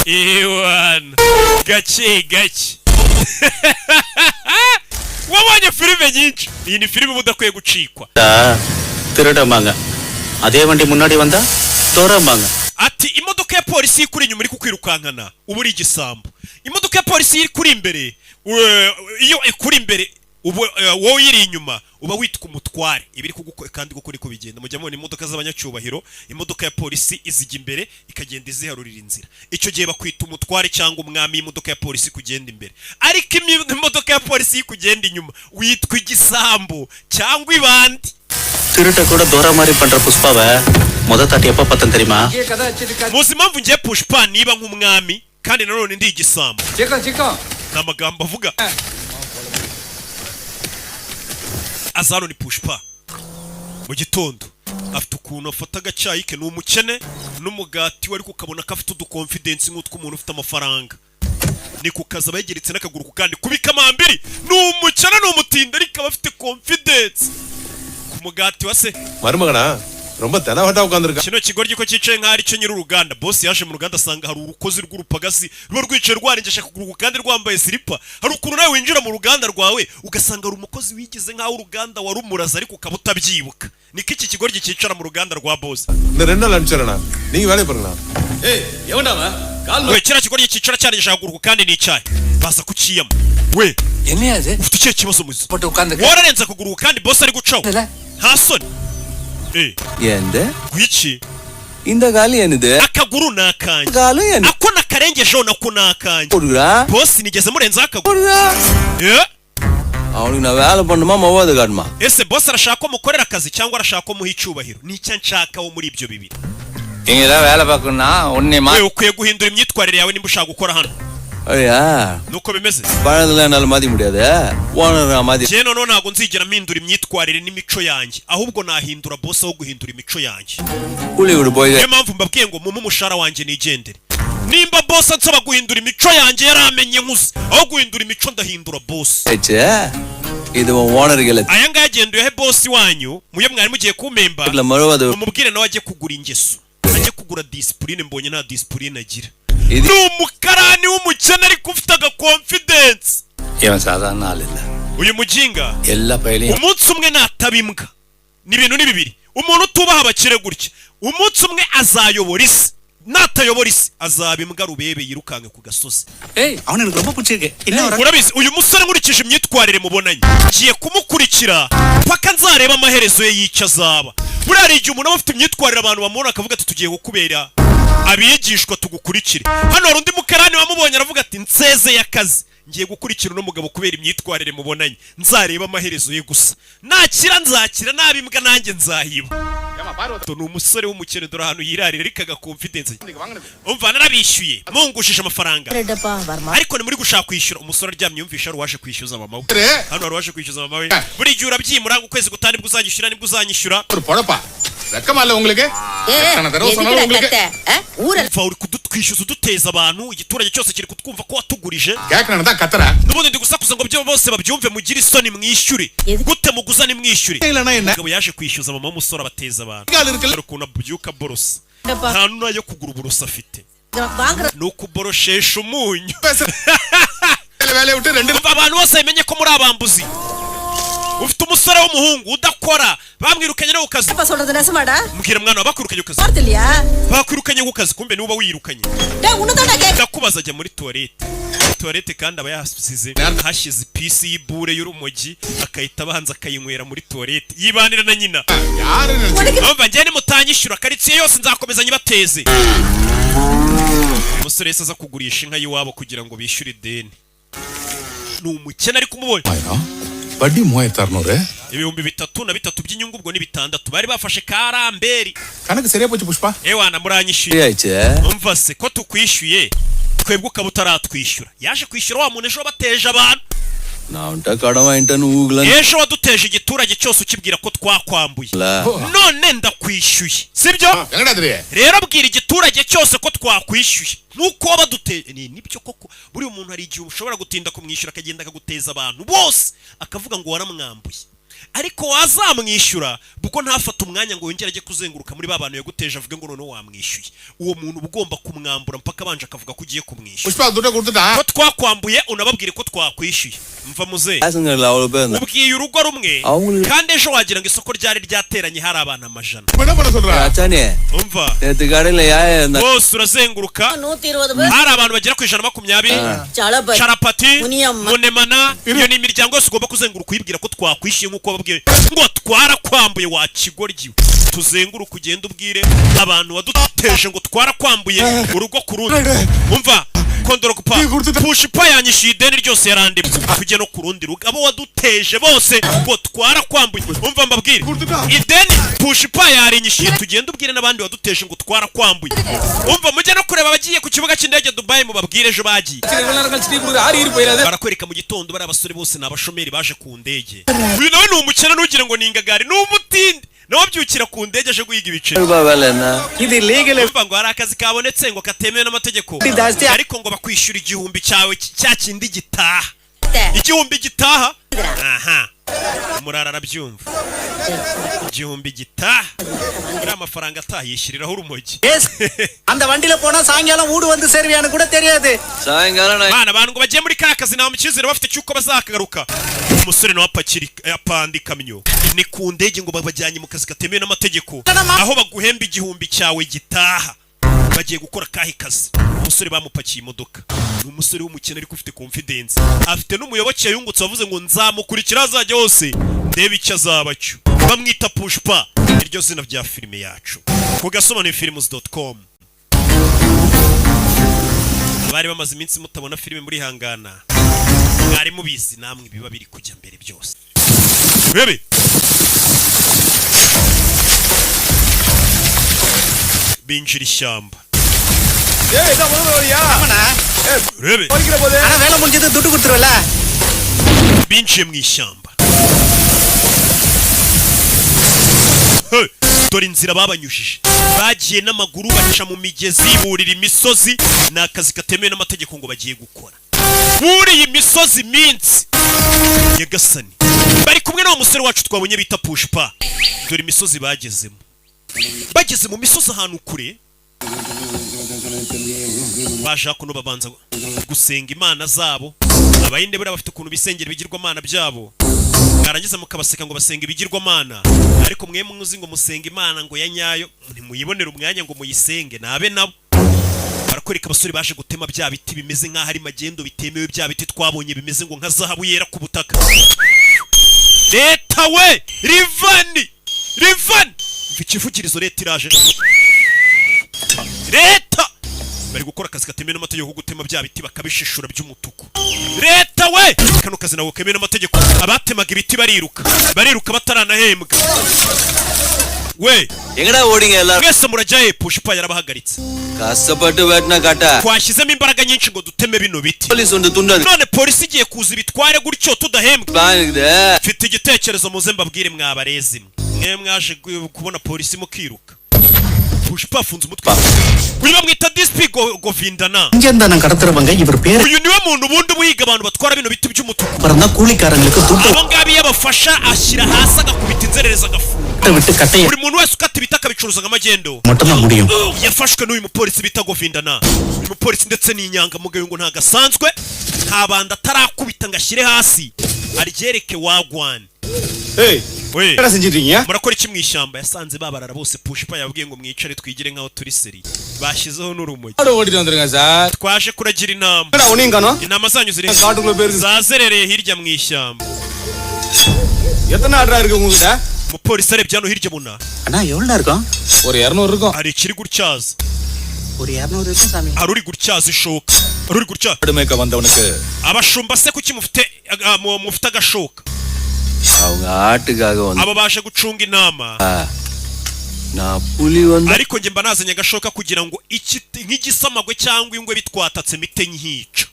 Iwan gace wabonye filime nyinshi. Iyi ni filime udakwiye gucikwa. திருடமாங்க அதே வண்டி முன்னாடி வந்தா தோறமாங்க. Ati imodoka ya polisi ikuri inyuma iri kukwirukankana ubu uri igisambo. Imodoka ya polisi iri kuri imbere iyo ikuri imbere wowe iri inyuma uba witwa umutware. Ibiri kugukora kandi gukora iko bigenda. Mujya mubona imodoka z'abanyacyubahiro, imodoka ya polisi izijya imbere ikagenda iziharurira inzira. Icyo gihe bakwita umutware cyangwa umwami. Imodoka ya polisi kugenda imbere, ariko imodoka ya polisi kugenda inyuma witwa igisambo cyangwa ibandi. திருட்ட கூட தோற மாதிரி பண்ற புஷ்பாவை முத தாட்டி எப்ப பார்த்தேன் தெரியுமா? Muzi impamvu ngiye Pushpa niba nk'umwami kandi nanone ndi igisambo? N'amagambo avuga. Azaro ni Pushpa mu gitondo afite ukuntu afata agacyayi ke, ni umukene n'umugati wari kukabona ko afite udukonfidensi nk'utw'umuntu ufite amafaranga. Ni kukaza bayegeretse n'akaguru kandi kubika amambiri. Ni umukene n'umutinda ariko aba afite confidence. Umugati wase marumagana romba tana hata ukandurika. Kino kigoryi ko cyicaye nk'ari cyo nyiri uruganda. Boss yaje mu ruganda asanga hari urukozi rw'urupagasi ruba rwicaye rwarengesha kuguru kandi rwambaye slipa. Hari ukuntu nawe winjira mu ruganda rwawe ugasanga ari umukozi wigize nk'aho uruganda warumuraza ariko ukaba utabyibuka. Niki iki kigoryi cyicara mu ruganda rwa boss. இந்த ரெண்டு நாள் அனுப்பிச்சறனா நீங்க வேலைய பாருங்க. ஏய் எவன்டாவா கால் we kira kigoryi cyicara cyane gishagurwa kandi nicyaye baza kuciyama. We என்னையாது ufite icyo kibazo muzi போட்டு உட்கார்ந்து wararenza kuguru kandi boss ari gucaho nta soni. Yende Gwiki இந்த காலி என்னது? akaguru nakanje காலு என்ன? ako nakarengejeho nako nakanje. போடுறா Boss nigeze murenza akaguru. போடுறா அவனுக்கு நான் வேலை பண்ணுமா மவாது காட்டுமா? Ese boss arashaka ko mukorera akazi cyangwa arashaka ko muha icyubahiro? Nicyo nshaka wo muri ibyo bibiri. நீங்க வேலை பார்க்கணும்னா உன்னை Wewe ukwiye guhindura imyitwarire yawe nimba ushaka gukora hano. ஐயா Nuko bimeze. பழதெல்லாம் என்னால மாத்தி முடியாது. ஓனர் மாத்தி. Je none ntago nzigera mpindura imyitwarire n'imico yanjye, ahubwo nahindura boss aho guhindura imico yanjye. கூலி விடு போய். Niyo mpamvu mbabwiye ngo mumu mushara wanjye nigendere. Nimba boss ansaba guhindura imico yanjye yaramenye nkuze, aho guhindura imico ndahindura boss. ஏச்சே இது ஓனர் கele. Aya ngaya agenduye he boss wanyu, muye mwari mugiye kumemba. இல்ல மறுவாது. Umubwire nawe ajye kugura ingeso. Ajye kugura discipline, mbonye nta discipline agira. Ni umukarani w'umukene ariko ufite aga confidence. இவன் சாதாரண ஆள் இல்ல. Uyu mujinga எல்லா பையலையும் umunsi umwe natabimbwa. Ni ibintu ni bibiri. Umuntu tubaha abakire gutya, umunsi umwe azayobora isi. Natayobora isi azabimbwa rubebe yirukanke ku gasozi. ஏய் அவன் எனக்கு ரொம்ப பிடிச்சிருக்கு. என்ன Urabizi uyu musore nkurikije imyitwarire mubonanye, ngiye kumukurikira paka nzareba amaherezo ye yica azaba. Buriya igihe umuntu aba afite imyitwarire abantu bamubona akavuga ati tugiye gukubera abigishwa tugukurikire. Hano hari undi mukarani wamubonye aravuga ati nseze y'akazi ngiye gukurikira uno mugabo kubera imyitwarire mubonanye, nzareba amaherezo ye gusa. Nakira nzakira, nabimbwa nanjye nzahiba. Ni umusore w'umukene dore ahantu yirarira ariko aga confidence. Umva narabishyuye mungushije amafaranga, ariko ni muri gushaka kwishyura. Umusore aryamye yumvisha ari waje kwishyuza mama we. Hano ari waje kwishyuza mama we. Buri gihe urabyimura ngo ukwezi gutani bwo uzanyishyura nibwo uzanyishyura. ஒரு பொடப்பா வெக்கமால உங்களுக்கு எத்தனை தடவை சொன்னாலும் உங்களுக்கு Umva uri kudutwishyuza uduteza abantu, igiturage cyose kiri kutwumva ko watugurije. கேக்குறேன் தான் கத்துற. Nubundi ndi gusakuza ngo byo bose babyumve mugire isoni mwishyure. Gute muguza ni mwishyure. இல்லனா என்ன? Ngabo yaje kwishyuza mama w'umusore abateza abantu. கால் இருக்குல்ல. Ukuntu abyuka borosa. Nta nayo kugura uburoso afite. Nuko boroshesha umunyu. வேலைய விட்டு ரெண்டு Abantu bose bamenye ko muri abambuzi. Ufite umusore w'umuhungu udakora, bamwirukanye no kukazi. அப்பா சொல்றது நெசமாடா? Mbwira mwana wabakwirukanye kukazi. பார்த்தலையா? Bakwirukanye kukazi kumbe niba wirukanye. டேய் உன்னதாடா கேக்க. Ndakubaza ajya muri toilette. Toilette kandi aba yasize hashize pisi y'ibure y'urumogi akahita abanza akayinywera muri toilette. Yibanira na nyina. யாரு Umva njye nimutanyishyura karitsiye yose nzakomeza nyibateze. Umusore yese aza kugurisha inka y'iwabo kugira ngo bishyure ideni. Ni umukene ariko umubonye. வட்டி 3600. Ibihumbi 3 by'inyungu ubwo ni 6 bari bafashe karamberi. கணக்கு சரியா போச்சு Pushpa. Ewana muranyishyuye. ஏச்சே Umva se ko tukwishyuye twebwe ukaba utaratwishyura. Yaje kwishyura wa muntu ejo bateje abantu. நான் உன்ட்ட கடன் வாங்கிட்டேன்னு ஊகல. Ejo waduteje igiturage cyose ukibwira ko twakwambuye. None ndakwishyuye. Sibyo? எங்கடா தெரியே? Rero bwira igiturage cyose ko twakwishyuye. Nuko badute nibyo koko buri umuntu hari igihe ushobora gutinda kumwishyura akagenda akaguteza abantu bose akavuga ngo waramwambuye. ariko wazamwishyura kuko ntafata umwanya ngo yongere ajye kuzenguruka muri ba bantu yaguteje avuge ngo noneho wamwishyuye. Uwo muntu uba ugomba kumwambura mpaka abanje akavuga ko ugiye kumwishyura. Pushpa दुटे कुर्ते दा Ko twakwambuye unababwire ko twakwishyuye. Mva muze. பேசங்களா அவ்வளோ பேர் Ubwiye urugo rumwe Awuli. kandi ejo wagira ngo isoko ryari ryateranye hari abantu amajana. बड़ा बड़ा सुन रहा அச்சானே Umva. நேற்று கடையில் யார் Bose urazenguruka 120 hari abantu bagera ku 120 Chalabati. Charapati Muniyama. Munemana iyo ni imiryango yose ugomba kuzenguruka uyibwira ko twakwishyuye nk'uko babwiye ngo twarakwambuye wa kigoryi. Tuzenguruka ugenda ubwire abantu waduteje ngo twarakwambuye urugo ku rundi. Umva kondoro kupa Pushpa yanyishyuye ideni ryose yarandibye tujye no ku rundi rugo abo waduteje bose ngo twarakwambuye. Umva mbabwire ideni Pushpa yarinyishyuye tugenda ubwire n'abandi waduteje ngo twarakwambuye. Umva mujye no kureba abagiye ku kibuga cy'indege Dubai mu babwire ejo bagiye barakwereka mu gitondo bari abasore bose ni abashomeri baje ku ndege. Uyu nawe ni umukene ntugire ngo ni ingagari ni umutindi nawe byukira ku ndege aje guhiga ibiceri. ரூபாய் வேலைண்ணா இது legal Umva ngo hari akazi kabonetse ngo katemewe n'amategeko Dasti- ariko ngo bakwishyura igihumbi cyawe cya kindi gitaha. Igihumbi gitaha aha umurara arabyumva. Igihumbi gitaha muri amafaranga atayishyiriraho urumogi. Yes அந்த வண்டியில போனா சாயங்காலம் வீடு வந்து சேருவியான்னு கூட தெரியாது சாயங்காலம் நான் Bana abantu ngo bagiye muri ka kazi nta mukizere bafite cyuko bazakagaruka. Umusore nawe apanda ikamyo ni ku ndege ngo babajyanye mu kazi katemewe n'amategeko aho baguhemba igihumbi cyawe gitaha. Bagiye gukora kahi kazi. Umusore bamupakiye imodoka. Ni umusore w'umukene ariko ufite confidence. Afite n'umuyoboke yungutse wavuze ngo nzamukurikira azajya hose ndebe icyo azaba cyo. Bamwita Pushpa. Iryo zina rya filime yacu. Ku gasobanurifilms.com. Bari bamaze iminsi mutabona filime muri hangana. Mwari mubizi namwe biba biri kujya mbere byose. Bebe. Binjira ishyamba. Rebe. ஆனா வேலை முடிஞ்சது துட்டு கொடுத்துருவல Binjiye mu ishyamba. Hey, dore inzira babanyujije. Bagiye n'amaguru baca mu migezi burira imisozi ni akazi katemewe n'amategeko ngo bagiye gukora. Buriye imisozi iminsi Nyagasani. Bari kumwe n'uwo musore wacu twabonye bita Pushpa. Dore imisozi bagezemo. Bageze mu misozi ahantu kure baje kuno babanza gusenga imana zabo. Abayinde bari bafite ukuntu bisengera ibigirwamana byabo. Mwarangiza mukabaseka ngo basenga ibigirwamana ariko mwe muzi ngo musenga imana ngo ya nyayo ntimuyibonera umwanya ngo muyisenge nabe nabo. Barakwereka abasore baje gutema bya biti bimeze nk'aho ari magendo bitemewe bya biti twabonye bimeze ngo nka zahabu yera ku butaka. Leta we Rivani mvikivugirizo leta iraje. Leta bari gukora akazi katemewe n'amategeko yo gutema bya biti bakabishishura by'umutuku. Leta we kano kazi nawo kemewe n'amategeko abatemaga ibiti bariruka bataranahembwa. We எங்கடா ஓடிங்க எல்லாரும் mwese murajyaye Pushpa yarabahagaritse. கஷ்டப்பட்டு வெட்டின காட்டா Twashyizemo imbaraga nyinshi ngo duteme bino biti police வந்து துண்டது none polisi igiye kuza ibitware gutyo tudahembwa. Plan இருக்குது Mfite igitekerezo muze mbabwire mwabarezi mwe mwaje kubona polisi mukiruka. Pushpa afunze umutwe. Uyu bamwita DSP Govindana. இங்க இருந்தா நான் கடத்துறவங்க இவர் பேரு Uyu niwe muntu ubundi buhiga abantu batwara bino biti by'umutuku. பிறந்தா கூலிக்காரங்களுக்கு துட்டு Abo ngabi yabafasha ashyira hasi agakubita inzerereza agafunga. விட்டு கட்டைய Buri muntu wese ukata ibiti akabicuruza nk'amagendo. மட்டும்தான் முடியும் Yafashwe n'uyu mupolisi bita Govindana. Uyu mupolisi ndetse n'inyangamugayo ngo ntagasanzwe nta banda atarakubita ngo ashyire hasi aryereke wagwan. We என்ன செஞ்சிட்டீங்க murakora iki mu ishyamba? Yasanze babarara bose Pushpa yabwiye ngo mwicare twigire nkaho turi seri. Bashyizeho n'urumogi. ஓடிட்டு வந்துருங்க sir Twaje kuragira inama. உனியும் காணோம் Inama zanyu ziri காட்டுக்குள்ள பேருக்கு zazerereye hirya mu ishyamba. எத்தனை ஆர்டரா இருக்கு உங்ககிட்ட Umupolisi arebye hano hirya muna அண்ணா எவ்வளவு இருக்கும் ஒரு 200 இருக்கும் hari ikiri gutyaza. ஒரு 200 இருக்கும் சாமி Hari uri gutyaza ishoka. Hari uri gutyaza. மேய்க்க வந்தவனுக்கு Abashumba se kuki mufite agashoka? அவங்க ஆட்டுக்காக வந்து Abo baje gucunga inama. நான் புலி வந்து Ariko njye mba nazanye agashoka kugira ngo nk'igisamagwe cyangwa ingwe bitwatatse mite nyica.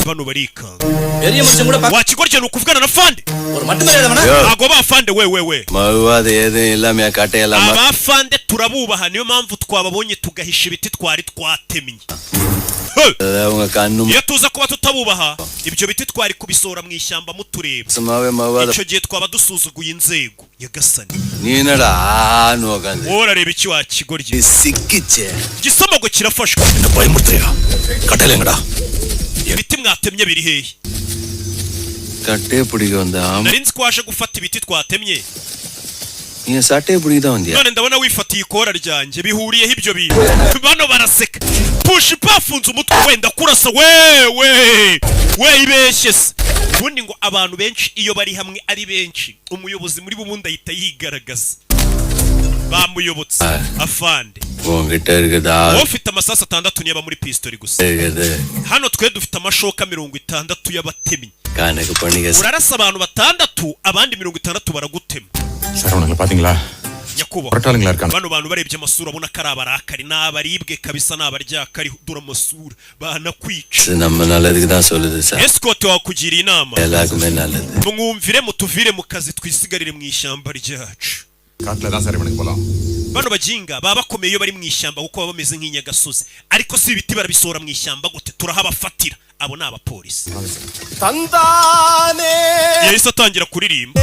bano barikanga பெரிய மனுஷன் கூட wakigorya ni ukuvugana na fande ஒரு மட்டும் மரியாதை ntago bafande we ಮಗುವಾದ ಏನಿಲ್ಲ ಮ್ಯಾ ಕಟ್ಟೆ ಎಲ್ಲ abafande turabubaha niyo mpamvu twababonye tugahisha ibiti twari twatemye அவங்க கண்ணு iyo tuza kuba tutabubaha ibyo biti twari kubisora mu ishyamba mutureba ಸುಮಾವೆ ಮಗುವಾದ icyo gihe twaba dusuzuguye inzego nyagasani ನೀನಡ ನೋಗಂದೆ wowe urareba iki wakigorya ಸಿಕ್ಕಿಚ್ಚೆ igisomago kirafashwe பயமுறுத்துறியா கட்டலைங்கடா ibiti mwatemye biri hehe ಕಟ್ಟೆ ಪುಡಿಗೆ ಒಂದ nari nzi ko waje gufata ibiti twatemye ನೀ ಸಟ್ಟೆ ಪುಡಿದ ಒಂದ್ಯಾ none ndabona wifatiye ikora ryanjye bihuriyeho ibyo bintu bano baraseka pushi pafunze umutwe wenda kurasa we ibeshye se ubundi ngo abantu benshi iyo bari hamwe ari benshi umuyobozi muri bubundi ahita yigaragaza bamuyobotse afande உங்ககிட்ட இருக்குதா wowe ufite amasasu 6 niba muri pistoli gusa இருக்குது hano twe dufite amashoka 60 y'abatemyi கணக்கு பண்ணிக்க urarasa abantu 6 abandi 60 baragutema சரவணங்கள பாத்தீங்களா nyakuba புரட்டாளுங்களா இருக்காங்க bano bantu barebye amasura abona kari abarakari n'abaribwe kabisa n'abaryakari dura amasura banakwica நம்ம நல்லதுக்கு தான் சொல்லுது சார் escort wakugira inama எல்லாருக்குமே நல்லது mwumvire mutuvire mu kazi twisigarire mu ishyamba ryacu காட்டுல தான் சரவணங்க போலாம் bano bajinga baba bakomeye iyo bari mu ishyamba kuko baba bameze nk'inyagasozi ariko si ibiti barabisora mu ishyamba gute turahabafatira abo ni abapolisi தந்தானே yahise atangira kuririmba